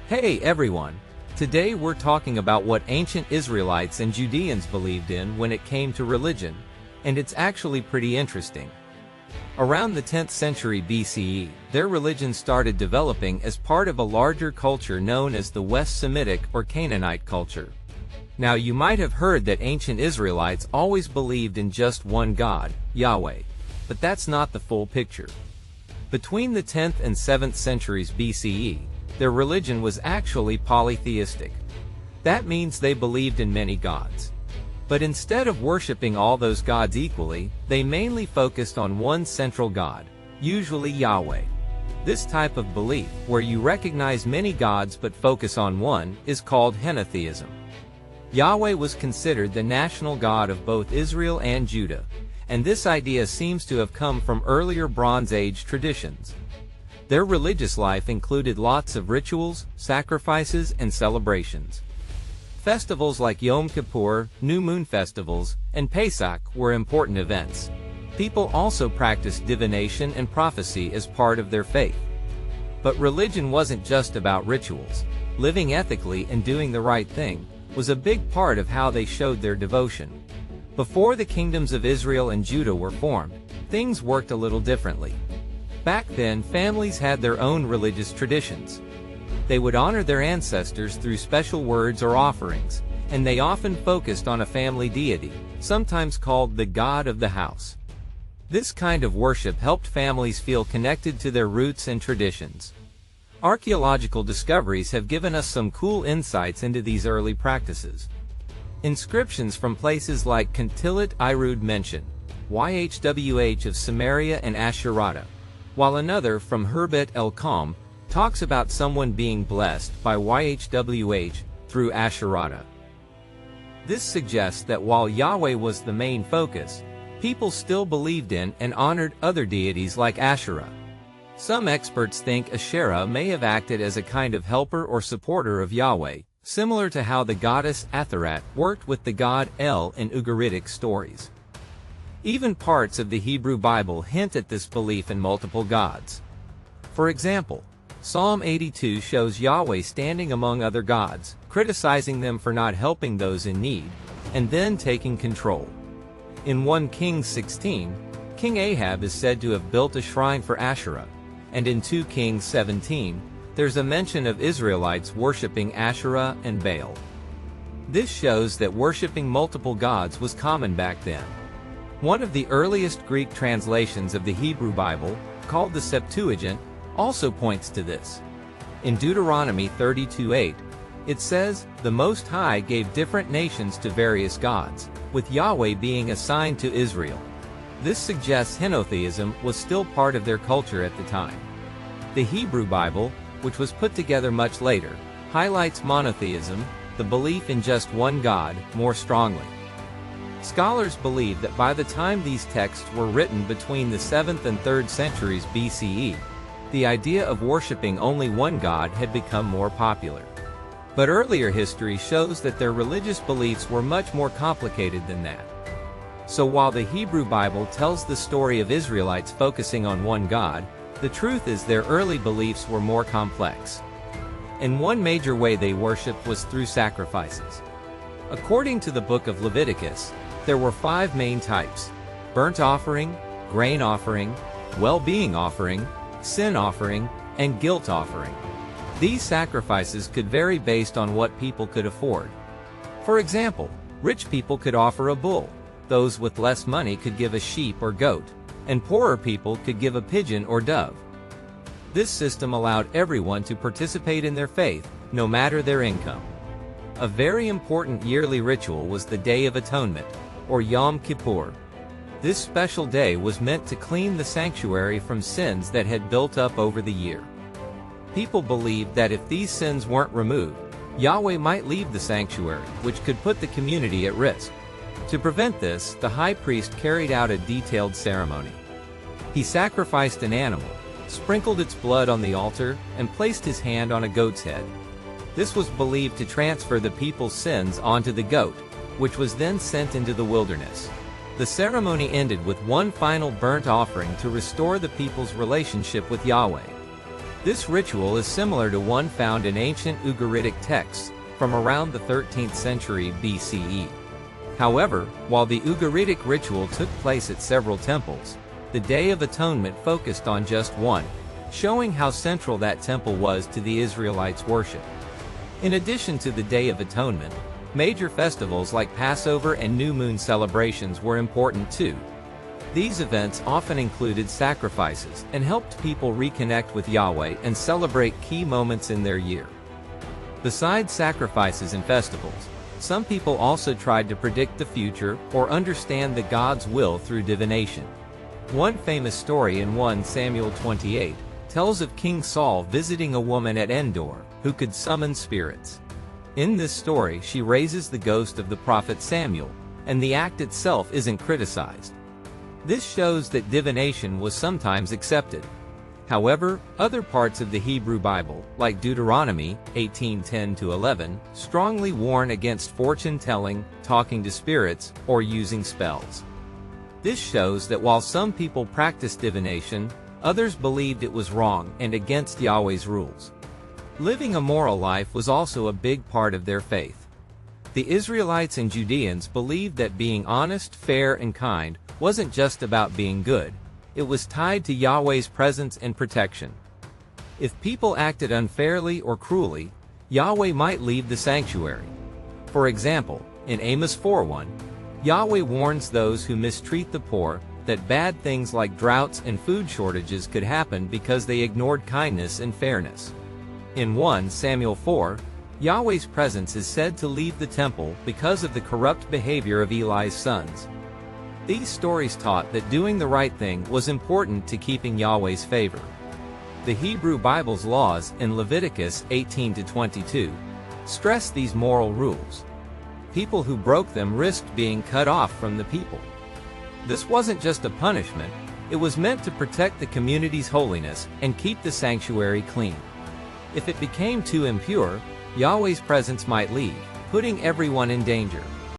Hey everyone! Today we're talking about what ancient Israelites and Judeans believed in when it came to religion, and it's actually pretty interesting. Around the 10th century BCE, their religion started developing as part of a larger culture known as the West Semitic or Canaanite culture. Now you might have heard that ancient Israelites always believed in just one God, Yahweh, but that's not the full picture. Between the 10th and 7th centuries BCE, their religion was actually polytheistic. That means they believed in many gods. But instead of worshiping all those gods equally, they mainly focused on one central god, usually Yahweh. This type of belief, where you recognize many gods but focus on one, is called henotheism. Yahweh was considered the national god of both Israel and Judah, and this idea seems to have come from earlier Bronze Age traditions. Their religious life included lots of rituals, sacrifices, and celebrations. Festivals like Yom Kippur, New Moon festivals, and Pesach were important events. People also practiced divination and prophecy as part of their faith. But religion wasn't just about rituals. Living ethically and doing the right thing was a big part of how they showed their devotion. Before the kingdoms of Israel and Judah were formed, things worked a little differently. Back then, families had their own religious traditions. They would honor their ancestors through special words or offerings, and they often focused on a family deity, sometimes called the god of the house. This kind of worship helped families feel connected to their roots and traditions. Archaeological discoveries have given us some cool insights into these early practices. Inscriptions from places like Kuntillet Ajrud mention YHWH of Samaria and Asherah, while another from Khirbet el-Qom talks about someone being blessed by YHWH through Asherah. This suggests that while Yahweh was the main focus, people still believed in and honored other deities like Asherah. Some experts think Asherah may have acted as a kind of helper or supporter of Yahweh, similar to how the goddess Atharat worked with the god El in Ugaritic stories. Even parts of the Hebrew Bible hint at this belief in multiple gods. For example, Psalm 82 shows Yahweh standing among other gods, criticizing them for not helping those in need, and then taking control. In 1 Kings 16, King Ahab is said to have built a shrine for Asherah, and in 2 Kings 17, there's a mention of Israelites worshipping Asherah and Baal. This shows that worshipping multiple gods was common back then. One of the earliest Greek translations of the Hebrew Bible, called the Septuagint, also points to this. In Deuteronomy 32:8, it says, "The Most High gave different nations to various gods, with Yahweh being assigned to Israel." This suggests henotheism was still part of their culture at the time. The Hebrew Bible, which was put together much later, highlights monotheism, the belief in just one God, more strongly. Scholars believe that by the time these texts were written between the 7th and 3rd centuries BCE, the idea of worshiping only one God had become more popular. But earlier history shows that their religious beliefs were much more complicated than that. So while the Hebrew Bible tells the story of Israelites focusing on one God, the truth is their early beliefs were more complex. And one major way they worshiped was through sacrifices. According to the book of Leviticus, there were 5 main types: burnt offering, grain offering, well-being offering, sin offering, and guilt offering. These sacrifices could vary based on what people could afford. For example, rich people could offer a bull, those with less money could give a sheep or goat, and poorer people could give a pigeon or dove. This system allowed everyone to participate in their faith, no matter their income. A very important yearly ritual was the Day of Atonement, or Yom Kippur. This special day was meant to clean the sanctuary from sins that had built up over the year. People believed that if these sins weren't removed, Yahweh might leave the sanctuary, which could put the community at risk. To prevent this, the high priest carried out a detailed ceremony. He sacrificed an animal, sprinkled its blood on the altar, and placed his hand on a goat's head. This was believed to transfer the people's sins onto the goat, which was then sent into the wilderness. The ceremony ended with one final burnt offering to restore the people's relationship with Yahweh. This ritual is similar to one found in ancient Ugaritic texts from around the 13th century BCE. However, while the Ugaritic ritual took place at several temples, the Day of Atonement focused on just one, showing how central that temple was to the Israelites' worship. In addition to the Day of Atonement, major festivals like Passover and New Moon celebrations were important too. These events often included sacrifices and helped people reconnect with Yahweh and celebrate key moments in their year. Besides sacrifices and festivals, some people also tried to predict the future or understand the God's will through divination. One famous story in 1 Samuel 28 tells of King Saul visiting a woman at Endor who could summon spirits. In this story, she raises the ghost of the prophet Samuel, and the act itself isn't criticized. This shows that divination was sometimes accepted. However, other parts of the Hebrew Bible, like Deuteronomy 18:10-11, strongly warn against fortune-telling, talking to spirits, or using spells. This shows that while some people practiced divination, others believed it was wrong and against Yahweh's rules. Living a moral life was also a big part of their faith. The Israelites and Judeans believed that being honest, fair, and kind wasn't just about being good. It was tied to Yahweh's presence and protection. If people acted unfairly or cruelly, Yahweh might leave the sanctuary. For example, in Amos 4:1, Yahweh warns those who mistreat the poor that bad things like droughts and food shortages could happen because they ignored kindness and fairness. In 1 Samuel 4, Yahweh's presence is said to leave the temple because of the corrupt behavior of Eli's sons. These stories taught that doing the right thing was important to keeping Yahweh's favor. The Hebrew Bible's laws in Leviticus 18-22 stress these moral rules. People who broke them risked being cut off from the people. This wasn't just a punishment, it was meant to protect the community's holiness and keep the sanctuary clean. If it became too impure, Yahweh's presence might leave, putting everyone in danger.